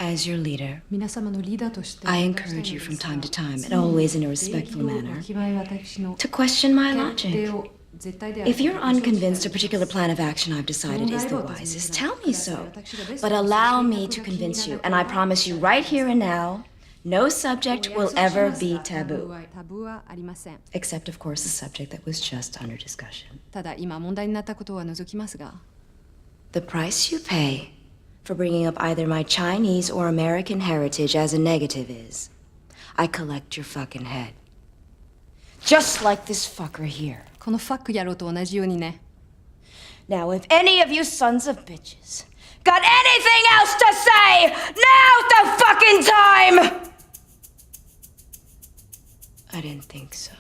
As your leader, 皆様のリーダーとして I encourage you from time to time, and always in a respectful manner, to question my logic. If you're unconvinced a particular plan of action I've decided is the wisest, tell me so. But allow me to convince you, and I promise you right here and now, no subject will ever be taboo. Except, of course, the subject that was just under discussion. ただ今問題になったことは除きますが The price you pay for bringing up either my Chinese or American heritage as a negative is, I collect your fucking head. Just like this fucker here. このファック野郎と同じようにね Now, if any of you sons of bitches got anything else to say, now's the fucking time! I didn't think so.